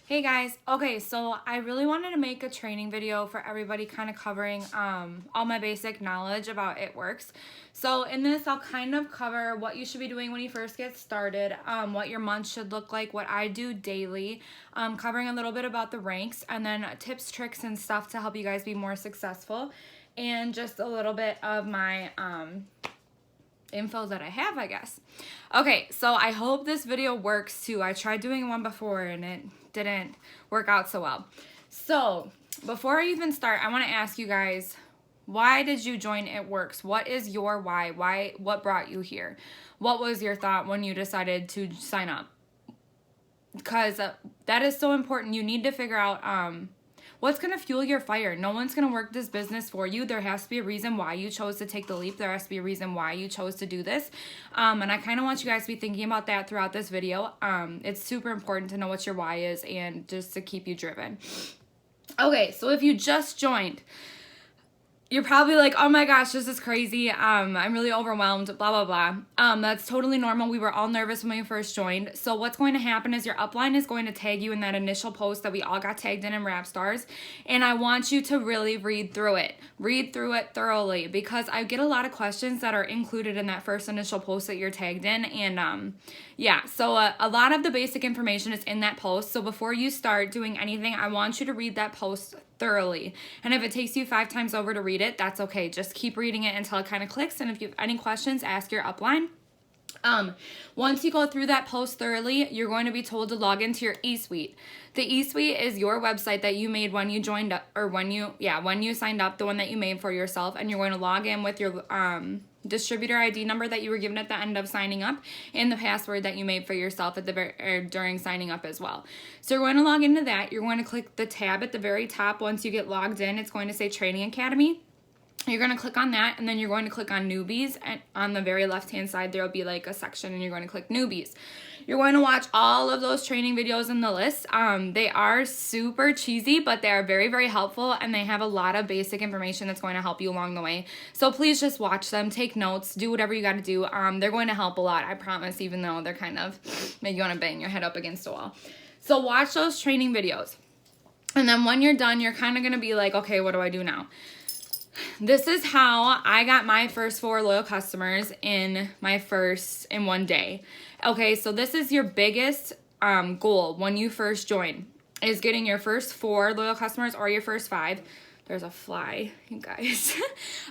Hey guys, okay, so I really wanted to make a training video for everybody, kind of covering all my basic knowledge about It Works. So in this, I'll kind of cover what you should be doing when you first get started, what your month should look like, what I do daily, covering a little bit about the ranks, and then tips, tricks, and stuff to help you guys be more successful, and just a little bit of my info that I have, I guess. Okay, so I hope this video works too. I tried doing one before and it didn't work out so well. So before I even start, I want to ask you guys, why did you join It Works? What is your why? What brought you here? What was your thought when you decided to sign up? Because that is so important. You need to figure out what's going to fuel your fire. No one's going to work this business for you. There has to be a reason why you chose to take the leap. There has to be a reason why you chose to do this. And I kind of want you guys to be thinking about that throughout this video. It's super important to know what your why is and just to keep you driven. Okay, so if you just joined, you're probably like, oh my gosh, this is crazy. I'm really overwhelmed, blah, blah, blah. That's totally normal. We were all nervous when we first joined. So what's going to happen is your upline is going to tag you in that initial post that we all got tagged in Rap Stars. And I want you to really read through it. Read through it thoroughly, because I get a lot of questions that are included in that first initial post that you're tagged in. And yeah, so a lot of the basic information is in that post. So before you start doing anything, I want you to read that post thoroughly. And if it takes you 5 times over to read it, that's okay. Just keep reading it until it kind of clicks. And if you have any questions, ask your upline. Once you go through that post thoroughly, you're going to be told to log into your eSuite. The eSuite is your website that you made when you joined up, or when you signed up, the one that you made for yourself, and you're going to log in with your distributor ID number that you were given at the end of signing up, and the password that you made for yourself at the during signing up as well. So you're going to log into that. You're going to click the tab at the very top. Once you get logged in, it's going to say Training Academy. You're going to click on that, and then you're going to click on Newbies, and on the very left-hand side, there will be like a section, and you're going to click Newbies. You're going to watch all of those training videos in the list. They are super cheesy, but they are very, very helpful, and they have a lot of basic information that's going to help you along the way. So please just watch them, take notes, do whatever you got to do. They're going to help a lot, I promise, even though they're kind of make you want to bang your head up against a wall. So watch those training videos. And then when you're done, you're kind of going to be like, okay, what do I do now? This is how I got my first 4 loyal customers in one day. Okay, so this is your biggest goal when you first join, is getting your first 4 loyal customers or your first 5. There's a fly, you guys.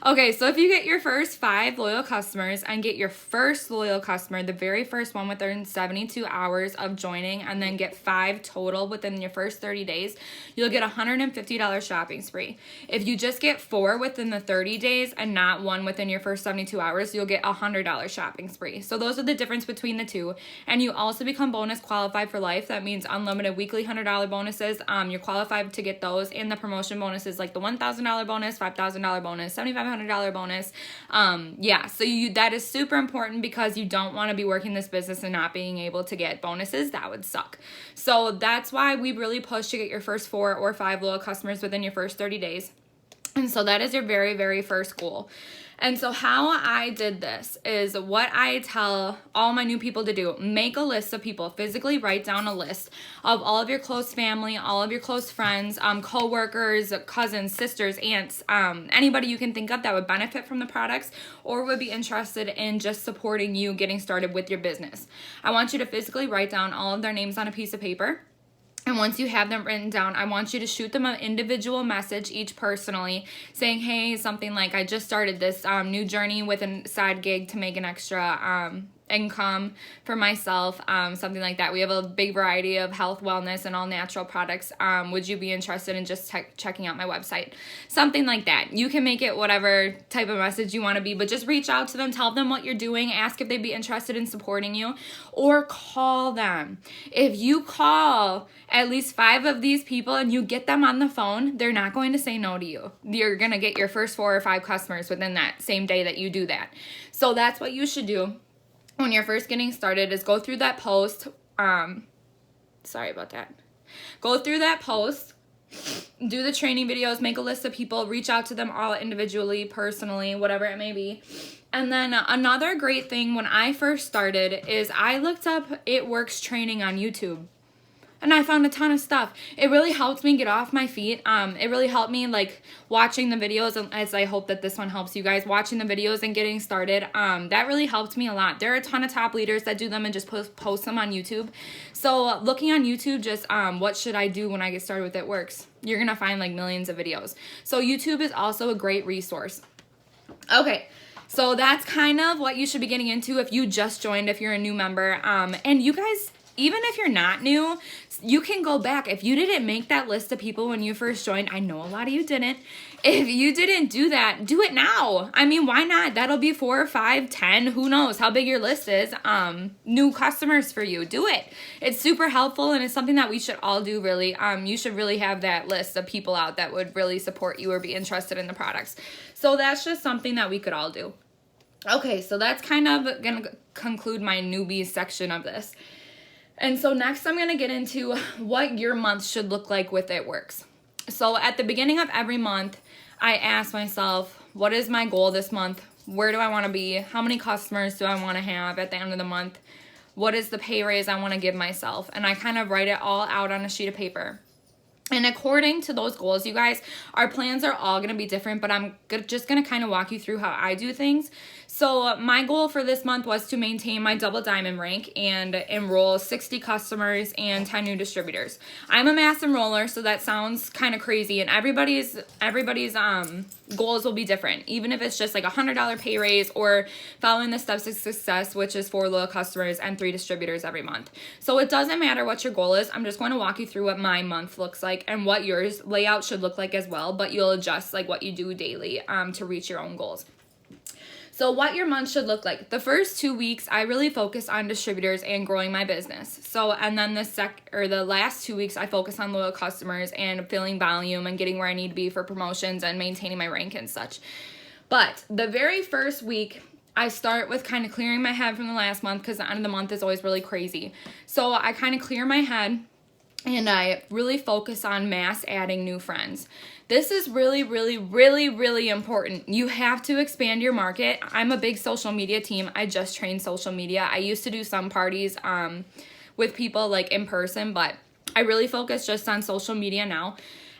Okay, so if you get your first 5 loyal customers and get your first loyal customer, the very first one within 72 hours of joining, and then get 5 total within your first 30 days, you'll get a $150 shopping spree. If you just get 4 within the 30 days and not 1 within your first 72 hours, you'll get a $100 shopping spree. So those are the difference between the two. And you also become bonus qualified for life. That means unlimited weekly $100 bonuses. You're qualified to get those, and the promotion bonuses like the $1,000 bonus, $5,000 bonus, $7,500 bonus. Yeah, so that is super important, because you don't want to be working this business and not being able to get bonuses. That would suck. So that's why we really push to get your first 4 or 5 loyal customers within your first 30 days. And so that is your very, very first goal. And so how I did this is what I tell all my new people to do. Make a list of people. Physically write down a list of all of your close family, all of your close friends, co-workers, cousins, sisters, aunts, anybody you can think of that would benefit from the products or would be interested in just supporting you getting started with your business. I want you to physically write down all of their names on a piece of paper. And once you have them written down, I want you to shoot them an individual message, each personally, saying, hey, something like, I just started this new journey with a side gig to make an extra income for myself, something like that. We have a big variety of health, wellness, and all natural products. Would you be interested in just checking out my website? Something like that. You can make it whatever type of message you want to be, but just reach out to them, tell them what you're doing, ask if they'd be interested in supporting you, or call them. If you call at least 5 of these people and you get them on the phone, they're not going to say no to you. You're going to get your first 4 or 5 customers within that same day that you do that. So that's what you should do when you're first getting started, is go through that post. Sorry about that. Go through that post, do the training videos, make a list of people, reach out to them all individually, personally, whatever it may be. And then another great thing when I first started is I looked up It Works training on YouTube. And I found a ton of stuff. It really helped me get off my feet. It really helped me like watching the videos, and as I hope that this one helps you guys, watching the videos and getting started. That really helped me a lot. There are a ton of top leaders that do them and just post them on YouTube. So looking on YouTube, just what should I do when I get started with It Works? You're going to find like millions of videos. So YouTube is also a great resource. Okay. So that's kind of what you should be getting into if you just joined, if you're a new member. And you guys, even if you're not new, you can go back. If you didn't make that list of people when you first joined, I know a lot of you didn't. If you didn't do that, do it now. I mean, why not? That'll be 4, 5, 10, who knows how big your list is. New customers for you. Do it. It's super helpful, and it's something that we should all do, really. You should really have that list of people out that would really support you or be interested in the products. So that's just something that we could all do. Okay, so that's kind of going to conclude my newbies section of this. And so next I'm going to get into what your month should look like with It Works. So at the beginning of every month, I ask myself, what is my goal this month? Where do I want to be? How many customers do I want to have at the end of the month? What is the pay raise I want to give myself? And I kind of write it all out on a sheet of paper. And according to those goals, you guys, our plans are all going to be different, but I'm just going to kind of walk you through how I do things. So my goal for this month was to maintain my double diamond rank and enroll 60 customers and 10 new distributors. I'm a mass enroller, so that sounds kind of crazy, and everybody's goals will be different, even if it's just like a $100 pay raise or following the steps of success, which is 4 loyal customers and 3 distributors every month. So it doesn't matter what your goal is. I'm just going to walk you through what my month looks like and what yours layout should look like as well, but you'll adjust like what you do daily to reach your own goals. So what your month should look like. The first 2 weeks, I really focus on distributors and growing my business. So, and then the last 2 weeks, I focus on loyal customers and filling volume and getting where I need to be for promotions and maintaining my rank and such. But the very first week, I start with kind of clearing my head from the last month, because the end of the month is always really crazy. So I kind of clear my head and I really focus on mass adding new friends. This is really, really, really, really important. You have to expand your market. I'm a big social media team. I just train social media. I used to do some parties with people like in person, but I really focus just on social media now.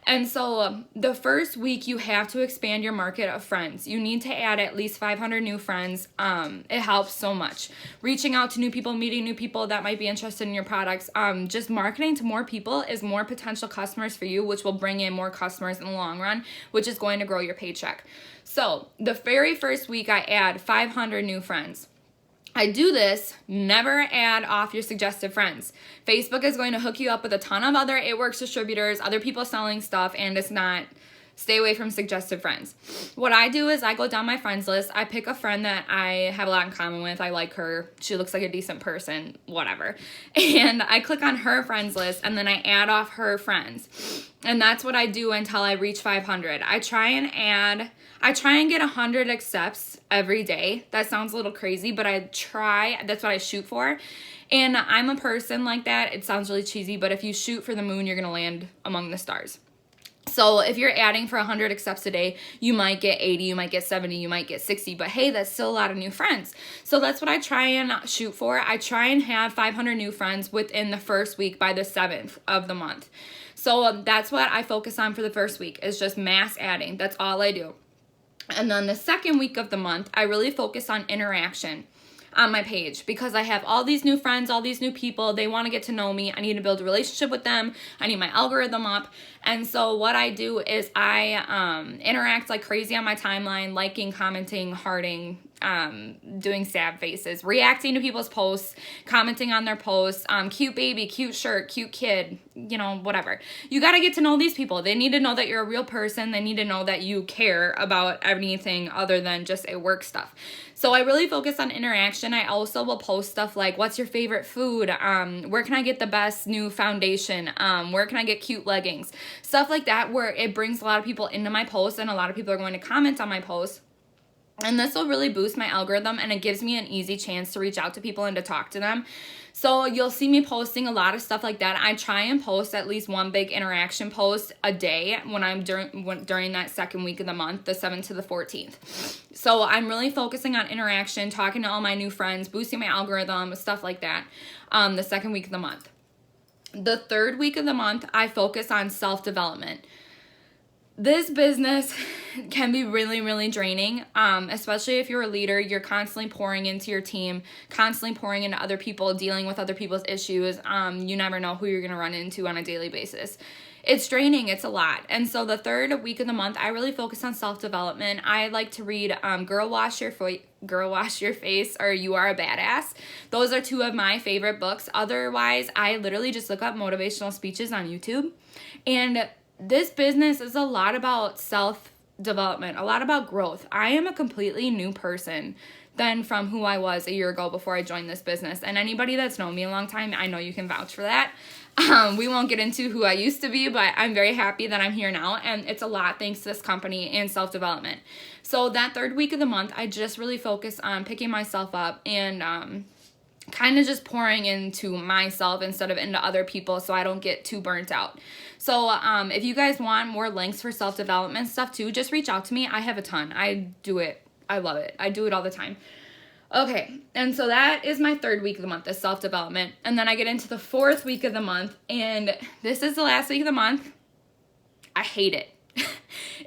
And so the first week, you have to expand your market of friends. You need to add at least 500 new friends. It helps so much. Reaching out to new people, meeting new people that might be interested in your products. Just marketing to more people is more potential customers for you, which will bring in more customers in the long run, which is going to grow your paycheck. So the very first week, I add 500 new friends. I do this, never add off your suggested friends. Facebook is going to hook you up with a ton of other It Works distributors, other people selling stuff, and it's not, stay away from suggested friends. What I do is I go down my friends list. I pick a friend that I have a lot in common with. I like her. She looks like a decent person, whatever. And I click on her friends list, and then I add off her friends. And that's what I do until I reach 500. I try and get 100 accepts every day. That sounds a little crazy, but I try. That's what I shoot for. And I'm a person like that. It sounds really cheesy, but if you shoot for the moon, you're going to land among the stars. So if you're adding for 100 accepts a day, you might get 80, you might get 70, you might get 60, but hey, that's still a lot of new friends. So that's what I try and shoot for. I try and have 500 new friends within the first week by the 7th of the month. So that's what I focus on for the first week, is just mass adding. That's all I do. And then the second week of the month, I really focus on interaction on my page, because I have all these new friends, all these new people. They want to get to know me. I need to build a relationship with them. I need my algorithm up. And so what I do is I interact like crazy on my timeline, liking, commenting, hearting, doing sad faces, reacting to people's posts, commenting on their posts, cute baby, cute shirt, cute kid, you know, whatever. You got to get to know these people. They need to know that you're a real person. They need to know that you care about anything other than just It Works stuff. So I really focus on interaction. I also will post stuff like, what's your favorite food? Where can I get the best new foundation? Where can I get cute leggings? Stuff like that, where it brings a lot of people into my posts, and a lot of people are going to comment on my posts. And this will really boost my algorithm, and it gives me an easy chance to reach out to people and to talk to them. So you'll see me posting a lot of stuff like that. I try and post at least one big interaction post a day when I'm during that second week of the month, the 7th to the 14th. So I'm really focusing on interaction, talking to all my new friends, boosting my algorithm, stuff like that, the second week of the month. The third week of the month, I focus on self-development. This business can be really, really draining, especially if you're a leader. You're constantly pouring into your team, constantly pouring into other people, dealing with other people's issues. You never know who you're going to run into on a daily basis. It's draining. It's a lot. And so the third week of the month, I really focus on self-development. I like to read Girl Wash Your Face or You Are a Badass. Those are two of my favorite books. Otherwise, I literally just look up motivational speeches on YouTube. And this business is a lot about self-development, a lot about growth. I am a completely new person than from who I was a year ago before I joined this business. And anybody that's known me a long time, I know you can vouch for that. We won't get into who I used to be, but I'm very happy that I'm here now, and it's a lot thanks to this company and self-development. So that third week of the month, I just really focus on picking myself up and kind of just pouring into myself instead of into other people so I don't get too burnt out. So if you guys want more links for self-development stuff too, just reach out to me. I have a ton. I do it. I love it. I do it all the time. Okay, and so that is my third week of the month, is self-development. And then I get into the fourth week of the month, and this is the last week of the month. I hate it.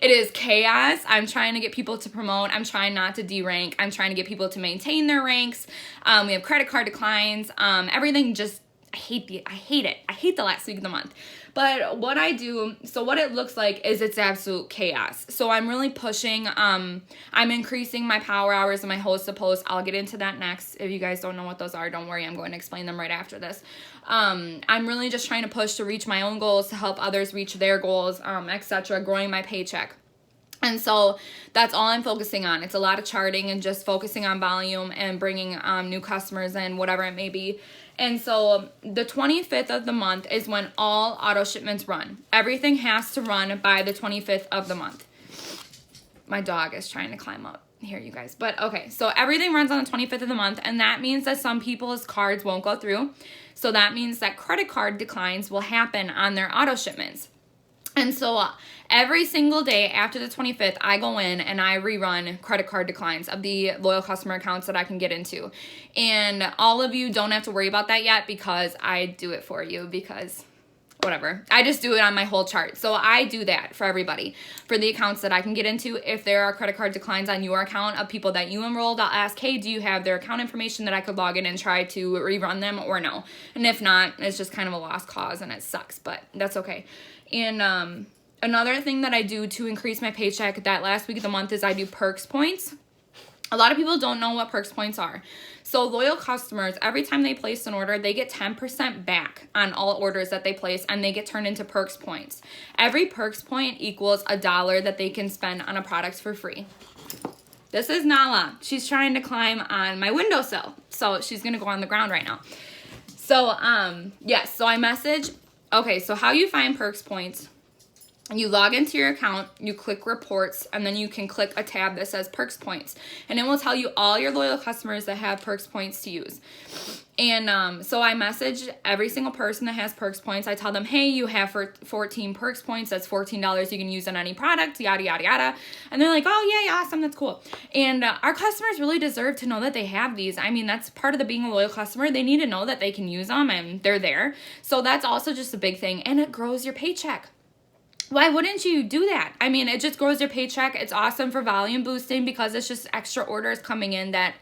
It is chaos. I'm trying to get people to promote. I'm trying not to derank. I'm trying to get people to maintain their ranks. We have credit card declines. Everything just, I hate it. I hate the last week of the month. But what I do, so what it looks like is it's absolute chaos. So I'm really pushing, I'm increasing my power hours and my host to post. I'll get into that next. If you guys don't know what those are, don't worry. I'm going to explain them right after this. I'm really just trying to push to reach my own goals, to help others reach their goals, etc., growing my paycheck. And so that's all I'm focusing on. It's a lot of charting and just focusing on volume and bringing new customers in, whatever it may be. And so the 25th of the month is when all auto shipments run. Everything has to run by the 25th of the month. My dog is trying to climb up here, you guys. But okay, so everything runs on the 25th of the month, and that means that some people's cards won't go through. So that means that credit card declines will happen on their auto shipments. And so every single day after the 25th, I go in and I rerun credit card declines of the loyal customer accounts that I can get into. And all of you don't have to worry about that yet because I do it for you, because whatever. I just do it on my whole chart. So I do that for everybody. For the accounts that I can get into, if there are credit card declines on your account of people that you enrolled, I'll ask, hey, do you have their account information that I could log in and try to rerun them, or no? And if not, it's just kind of a lost cause and it sucks, but that's okay. And another thing that I do to increase my paycheck that last week of the month is I do perks points. A lot of people don't know what perks points are. So loyal customers, every time they place an order, they get 10% back on all orders that they place, and they get turned into perks points. Every perks point equals $1 that they can spend on a product for free. This is Nala. She's trying to climb on my windowsill, so she's gonna go on the ground right now. So yes, so I message. Okay, so how you find perks points: you log into your account, you click reports, and then you can click a tab that says perks points, and it will tell you all your loyal customers that have perks points to use. And so I message every single person that has perks points. I tell them, hey, you have 14 perks points. That's $14 you can use on any product, yada, yada, yada. And they're like, oh, yeah, awesome, that's cool. And our customers really deserve to know that they have these. I mean, that's part of the being a loyal customer. They need to know that they can use them and they're there. So that's also just a big thing, and it grows your paycheck. Why wouldn't you do that? I mean, it just grows your paycheck. It's awesome for volume boosting because it's just extra orders coming in that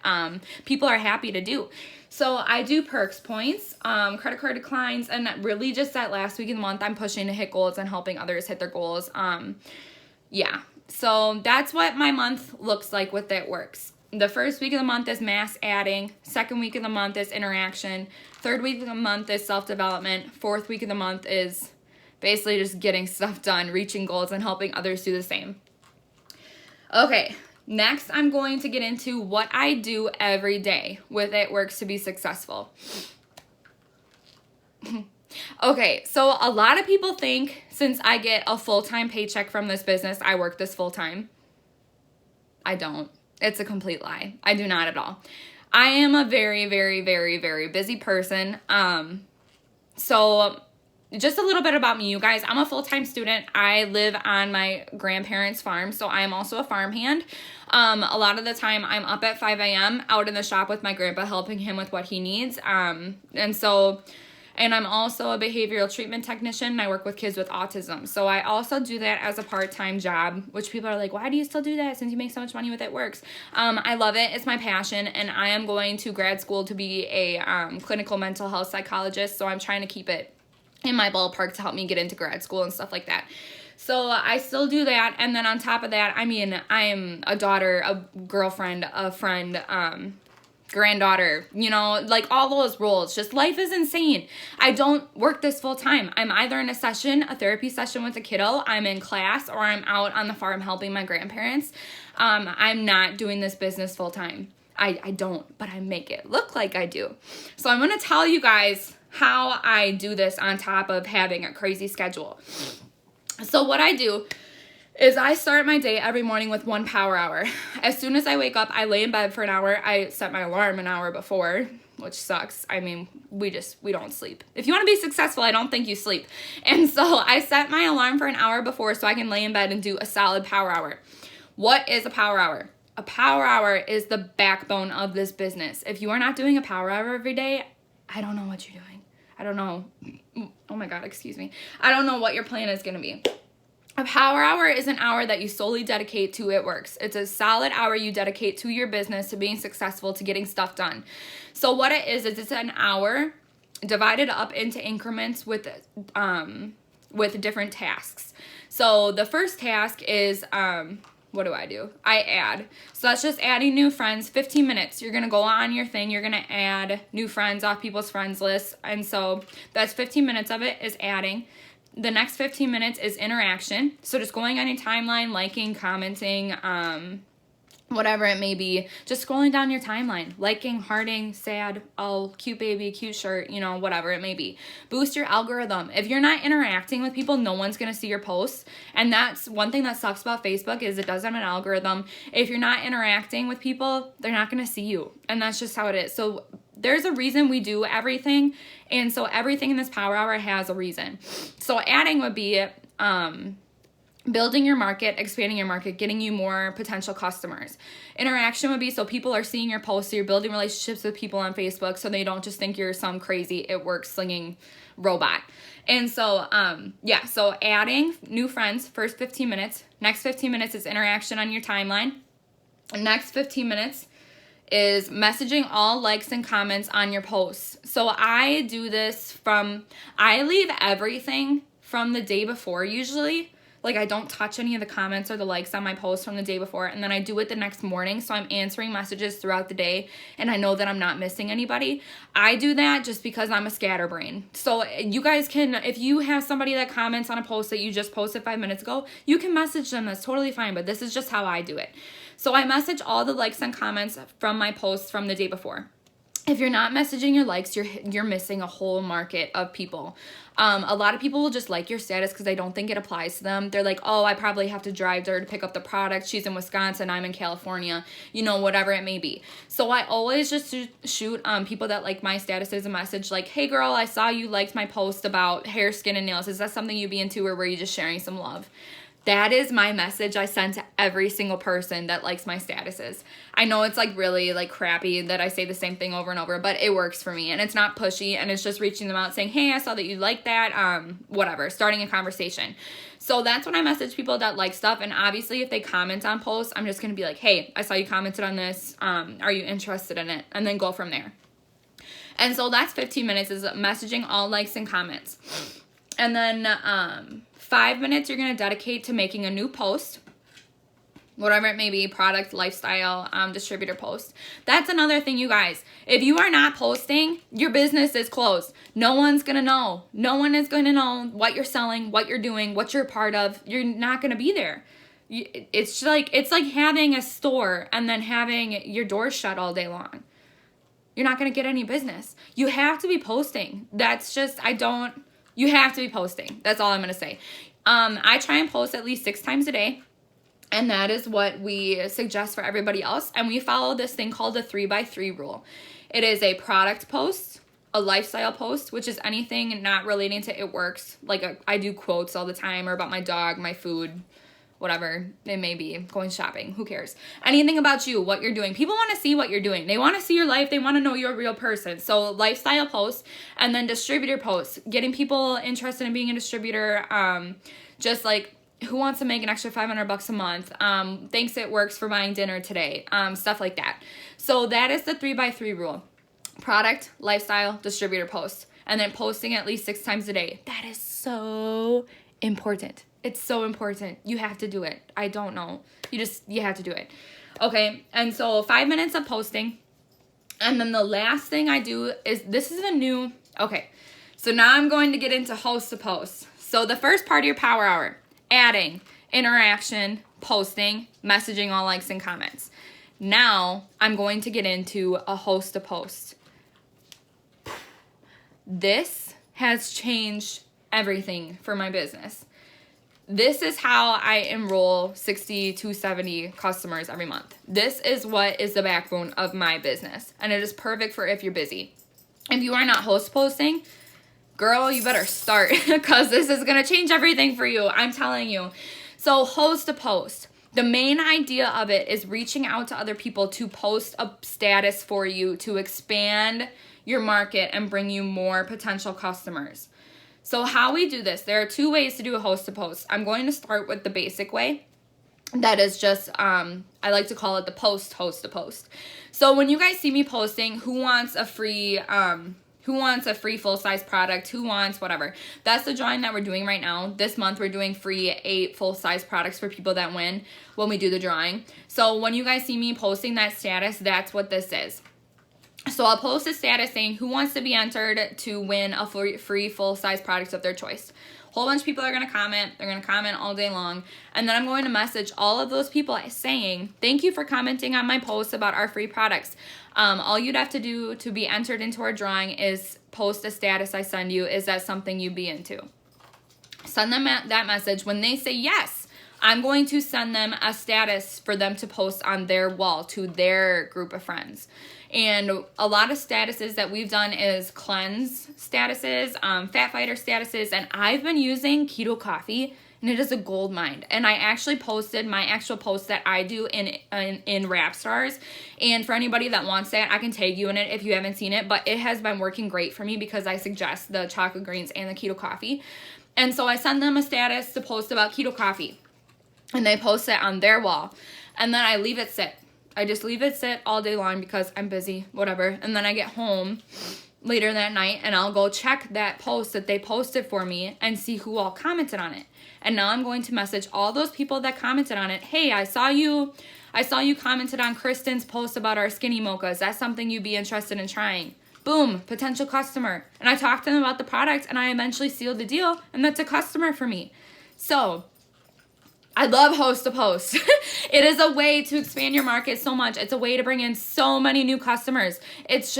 people are happy to do. So I do perks points, credit card declines, and really just that last week of the month, I'm pushing to hit goals and helping others hit their goals. Yeah, so that's what my month looks like with It Works. The first week of the month is mass adding. Second week of the month is interaction. Third week of the month is self-development. Fourth week of the month is basically just getting stuff done, reaching goals, and helping others do the same. Okay, next I'm going to get into what I do every day with It Works to be successful. Okay, so a lot of people think since I get a full-time paycheck from this business, I work this full-time. I don't. It's a complete lie. I do not at all. I am a very, very, very, very busy person. So just a little bit about me, you guys. I'm a full-time student. I live on my grandparents' farm, so I am also a farmhand. A lot of the time, I'm up at 5 a.m. out in the shop with my grandpa, helping him with what he needs. And so And I'm also a behavioral treatment technician, and I work with kids with autism. So I also do that as a part-time job, which people are like, why do you still do that since you make so much money with It Works? I love it. It's my passion, and I am going to grad school to be a clinical mental health psychologist, so I'm trying to keep it in my ballpark to help me get into grad school and stuff like that. So I still do that, and then on top of that, I mean, I am a daughter, a girlfriend, a friend, granddaughter, you know, like all those roles. Just life is insane. I don't work this full time. I'm either in a therapy session with a kiddo, I'm in class, or I'm out on the farm helping my grandparents. I'm not doing this business full time. I don't, but I make it look like I do. So I'm going to tell you guys how I do this on top of having a crazy schedule. So what I do is I start my day every morning with 1 power hour. As soon as I wake up, I lay in bed for an hour. I set my alarm an hour before, which sucks. I mean, we don't sleep. If you want to be successful, I don't think you sleep. And so I set my alarm for an hour before so I can lay in bed and do a solid power hour. What is a power hour? A power hour is the backbone of this business. If you are not doing a power hour every day, I don't know what you're doing. I don't know. Oh my God, excuse me. I don't know what your plan is going to be. A power hour is an hour that you solely dedicate to It Works. It's a solid hour you dedicate to your business, to being successful, to getting stuff done. So what it is it's an hour divided up into increments with different tasks. So the first task is, what do? I add. So that's just adding new friends, 15 minutes. You're going to go on your thing. You're going to add new friends off people's friends lists. And so that's 15 minutes of it is adding. The next 15 minutes is interaction. So just going on your timeline, liking, commenting, whatever it may be, just scrolling down your timeline, liking, hearting, sad, oh, cute baby, cute shirt, you know, whatever it may be. Boost your algorithm. If you're not interacting with people, no one's going to see your posts. And that's one thing that sucks about Facebook is it does have an algorithm. If you're not interacting with people, they're not going to see you. And that's just how it is. So there's a reason we do everything. And so everything in this power hour has a reason. So adding would be building your market, expanding your market, getting you more potential customers. Interaction would be so people are seeing your posts, so you're building relationships with people on Facebook so they don't just think you're some crazy It Works slinging robot. And so, so adding new friends, first 15 minutes. Next 15 minutes is interaction on your timeline. Next 15 minutes is messaging all likes and comments on your posts. So I do this I leave everything from the day before usually. Like I don't touch any of the comments or the likes on my posts from the day before, and then I do it the next morning, so I'm answering messages throughout the day and I know that I'm not missing anybody. I do that just because I'm a scatterbrain. So you guys can, if you have somebody that comments on a post that you just posted 5 minutes ago, you can message them. That's totally fine, but this is just how I do it. So I message all the likes and comments from my posts from the day before. If you're not messaging your likes, you're missing a whole market of people. A lot of people will just like your status because they don't think it applies to them. They're like, oh, I probably have to drive to her to pick up the product. She's in Wisconsin, I'm in California, you know, whatever it may be. So I always just shoot people that like my statuses a message like, hey girl, I saw you liked my post about hair, skin, and nails. Is that something you'd be into, or were you just sharing some love? That is my message I send to every single person that likes my statuses. I know it's like really like crappy that I say the same thing over and over, but it works for me and it's not pushy and it's just reaching them out saying, hey, I saw that you like that, whatever, starting a conversation. So that's when I message people that like stuff, and obviously if they comment on posts, I'm just going to be like, hey, I saw you commented on this, are you interested in it? And then go from there. And so that's 15 minutes is messaging all likes and comments. And then 5 minutes you're going to dedicate to making a new post, whatever it may be, product, lifestyle, distributor post. That's another thing, you guys. If you are not posting, your business is closed. No one's going to know. No one is going to know what you're selling, what you're doing, what you're a part of. You're not going to be there. It's like having a store and then having your doors shut all day long. You're not going to get any business. You have to be posting. You have to be posting. That's all I'm going to say. I try and post at least 6 times a day. And that is what we suggest for everybody else. And we follow this thing called the 3x3 rule. It is a product post, a lifestyle post, which is anything not relating to It Works. Like I do quotes all the time, or about my dog, my food, whatever it may be, going shopping, who cares? Anything about you, what you're doing. People want to see what you're doing. They want to see your life. They want to know you're a real person. So lifestyle posts, and then distributor posts, getting people interested in being a distributor. Just like, who wants to make an extra $500 a month? Thinks it works for buying dinner today. Stuff like that. So that is the 3x3 rule. Product, lifestyle, distributor post. And then posting at least 6 times a day. That is so important. It's so important. You have to do it. I don't know. You have to do it. Okay, and so 5 minutes of posting. And then the last thing I do is, this is a new, okay. So now I'm going to get into host to post. So the first part of your power hour, adding, interaction, posting, messaging all likes and comments. Now I'm going to get into a host to post. This has changed everything for my business. This is how I enroll 60 to 70 customers every month. This is what is the backbone of my business. And it is perfect for if you're busy. If you are not host posting, girl, you better start, because this is going to change everything for you. I'm telling you. So host to post. The main idea of it is reaching out to other people to post a status for you to expand your market and bring you more potential customers. So how we do this, there are 2 ways to do a host to post. I'm going to start with the basic way. That is just, I like to call it the post host to post. So when you guys see me posting, who wants a free full-size product, who wants whatever. That's the drawing that we're doing right now. This month we're doing free 8 full-size products for people that win when we do the drawing. So when you guys see me posting that status, that's what this is. So I'll post a status saying who wants to be entered to win a free full-size product of their choice. A whole bunch of people are going to comment. They're going to comment all day long. And then I'm going to message all of those people saying, thank you for commenting on my post about our free products. All you'd have to do to be entered into our drawing is post a status I send you. Is that something you'd be into? Send them that message. When they say yes, I'm going to send them a status for them to post on their wall to their group of friends. And a lot of statuses that we've done is cleanse statuses, fat fighter statuses, and I've been using keto coffee, and it is a gold mine. And I actually posted my actual post that I do in Rap Stars, and for anybody that wants that, I can tag you in it if you haven't seen it, but it has been working great for me because I suggest the chocolate greens and the keto coffee. And so I send them a status to post about keto coffee, and they post it on their wall, and then I leave it sit. I just leave it sit all day long because I'm busy, whatever. And then I get home later that night and I'll go check that post that they posted for me and see who all commented on it. And now I'm going to message all those people that commented on it. Hey, I saw you commented on Kristen's post about our skinny mochas. That's something you'd be interested in trying. Boom, potential customer. And I talked to them about the product and I eventually sealed the deal, and that's a customer for me. So I love host to post. It is a way to expand your market so much. It's a way to bring in so many new customers. It's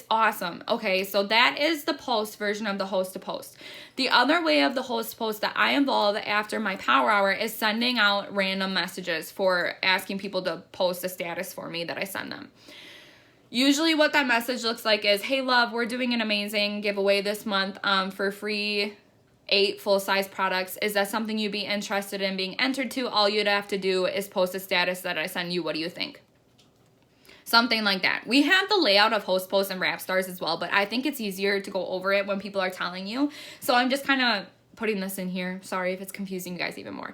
awesome. Okay, so that is the post version of the host to post. The other way of the host to post that I involve after my power hour is sending out random messages for asking people to post a status for me that I send them. Usually what that message looks like is, hey love, we're doing an amazing giveaway this month for free 8 full-size products. Is that something you'd be interested in being entered to? All you'd have to do is post a status that I send you. What do you think? Something like that. We have the layout of host posts and Rap Stars as well, but I think it's easier to go over it when people are telling you. So I'm just kind of putting this in here. Sorry if it's confusing you guys even more.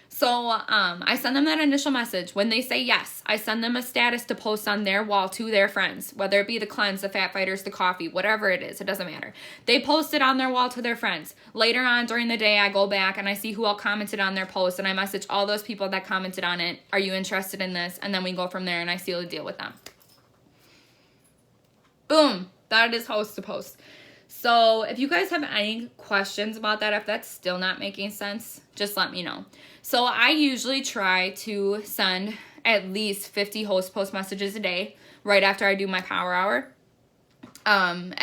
So I send them that initial message. When they say yes, I send them a status to post on their wall to their friends, whether it be the cleanse, the fat fighters, the coffee, whatever it is, it doesn't matter. They post it on their wall to their friends. Later on during the day, I go back and I see who all commented on their post, and I message all those people that commented on it. Are you interested in this? And then we go from there and I seal the deal with them. Boom. That is host to post. So if you guys have any questions about that, if that's still not making sense, just let me know. So I usually try to send at least 50 host post messages a day right after I do my power hour. And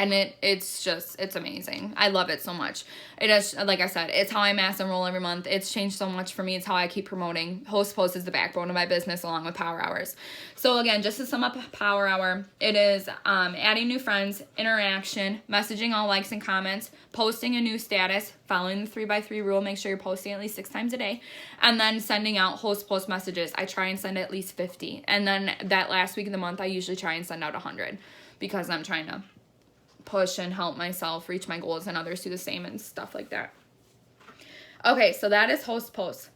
it's amazing. I love it so much. It is, like I said, it's how I mass enroll every month. It's changed so much for me. It's how I keep promoting. Host Post is the backbone of my business along with Power Hours. So again, just to sum up Power Hour, it is adding new friends, interaction, messaging all likes and comments, posting a new status, following the 3x3 rule, make sure you're posting at least 6 times a day, and then sending out Host Post messages. I try and send at least 50. And then that last week of the month, I usually try and send out 100 because I'm trying to push and help myself reach my goals and others do the same and stuff like that. Okay, so that is Host Post.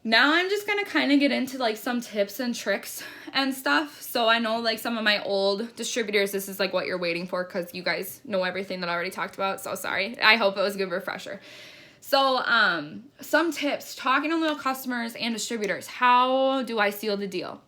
Now I'm just going to kind of get into like some tips and tricks and stuff. So I know like some of my old distributors, this is like what you're waiting for because you guys know everything that I already talked about. So sorry. I hope it was a good refresher. So some tips, talking to loyal customers and distributors. How do I seal the deal?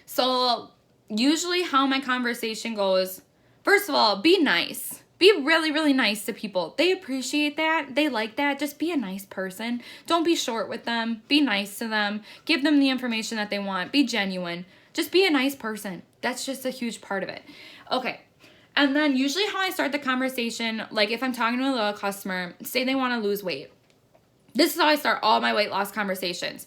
So usually how my conversation goes, first of all, be nice. Be really, really nice to people. They appreciate that. They like that. Just be a nice person. Don't be short with them. Be nice to them. Give them the information that they want. Be genuine. Just be a nice person. That's just a huge part of it. Okay. And then usually how I start the conversation, like if I'm talking to a loyal customer, say they want to lose weight. This is how I start all my weight loss conversations.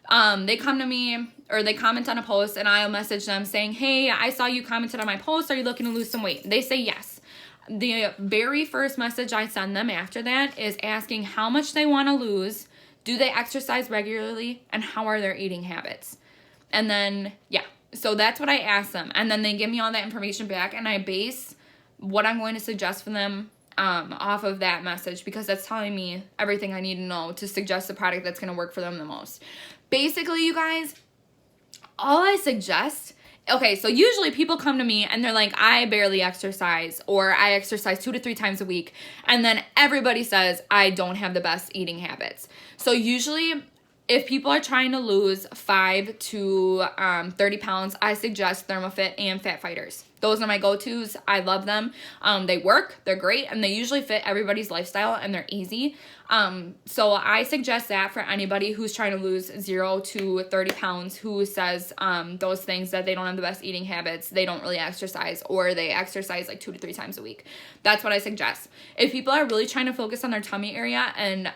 They come to me or they comment on a post and I'll message them saying, hey, I saw you commented on my post. Are you looking to lose some weight? They say yes. The very first message I send them after that is asking how much they want to lose, do they exercise regularly, and how are their eating habits? And then, yeah, so that's what I ask them. And then they give me all that information back and I base what I'm going to suggest for them off of that message because that's telling me everything I need to know to suggest the product that's going to work for them the most. Basically, you guys, all I suggest, okay, so usually people come to me and they're like, I barely exercise or I exercise 2 to 3 times a week. And then everybody says I don't have the best eating habits. So usually if people are trying to lose 5 to 30 pounds, I suggest ThermoFit and Fat Fighters. Those are my go-tos. I love them. They work, they're great, and they usually fit everybody's lifestyle and they're easy. So I suggest that for anybody who's trying to lose 0 to 30 pounds who says those things that they don't have the best eating habits, they don't really exercise, or they exercise like 2 to 3 times a week. That's what I suggest. If people are really trying to focus on their tummy area and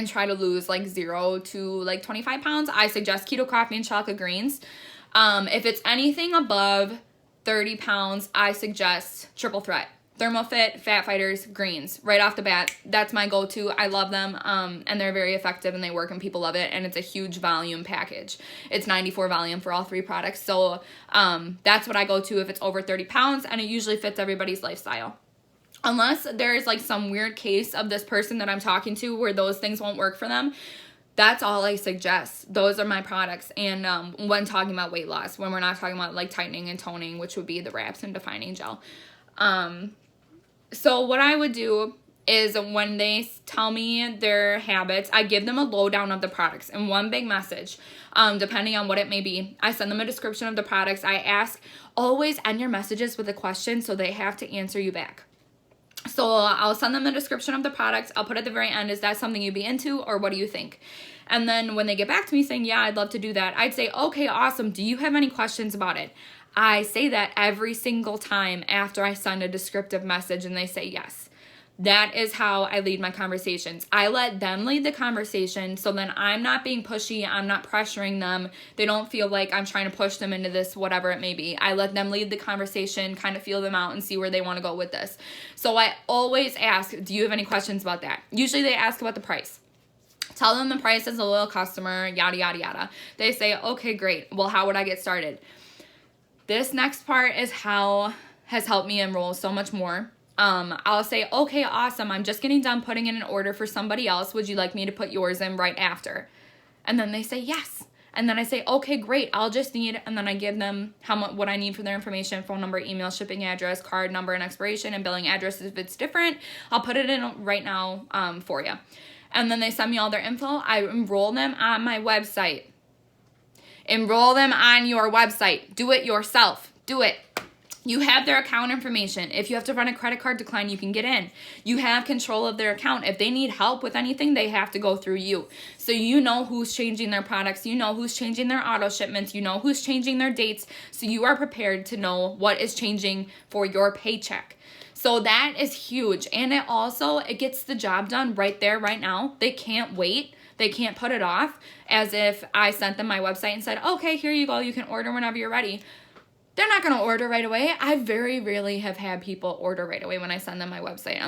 try to lose like 0 to like 25 pounds, I suggest keto coffee and chocolate greens. If it's anything above 30 pounds, I suggest triple threat. ThermoFit, Fat Fighters, greens. Right off the bat, that's my go-to. I love them, and they're very effective, and they work, and people love it, and it's a huge volume package. It's 94 volume for all 3 products, so that's what I go to if it's over 30 pounds, and it usually fits everybody's lifestyle. Unless there's like some weird case of this person that I'm talking to where those things won't work for them, that's all I suggest. Those are my products. And when talking about weight loss, when we're not talking about like tightening and toning, which would be the wraps and defining gel. So what I would do is when they tell me their habits, I give them a lowdown of the products in one big message, depending on what it may be. I send them a description of the products. I ask, always end your messages with a question so they have to answer you back. So I'll send them a description of the products. I'll put at the very end, is that something you'd be into, or what do you think? And then when they get back to me saying, yeah, I'd love to do that, I'd say, okay, awesome. Do you have any questions about it? I say that every single time after I send a descriptive message and they say yes. That is how I lead my conversations. I let them lead the conversation so then I'm not being pushy. I'm not pressuring them. They don't feel like I'm trying to push them into this, whatever it may be. I let them lead the conversation, kind of feel them out and see where they want to go with this. So I always ask, do you have any questions about that? Usually they ask about the price. Tell them the price as a loyal customer, yada, yada, yada. They say, okay, great. Well, how would I get started? This next part is how has helped me enroll so much more. I'll say, okay, awesome. I'm just getting done putting in an order for somebody else. Would you like me to put yours in right after? And then they say yes. And then I say, okay, great. I'll just need, and then I give them what I need for their information, phone number, email, shipping address, card number, and expiration, and billing address. If it's different, I'll put it in right now for you. And then they send me all their info. I enroll them on my website. Enroll them on your website. Do it yourself. Do it. You have their account information. If you have to run a credit card decline, you can get in. You have control of their account. If they need help with anything, they have to go through you. So you know who's changing their products. You know who's changing their auto shipments. You know who's changing their dates. So you are prepared to know what is changing for your paycheck. So that is huge. And it gets the job done right there, right now. They can't wait. They can't put it off as if I sent them my website and said, okay, here you go. You can order whenever you're ready. They're not going to order right away. I very rarely have had people order right away when I send them my website. I'm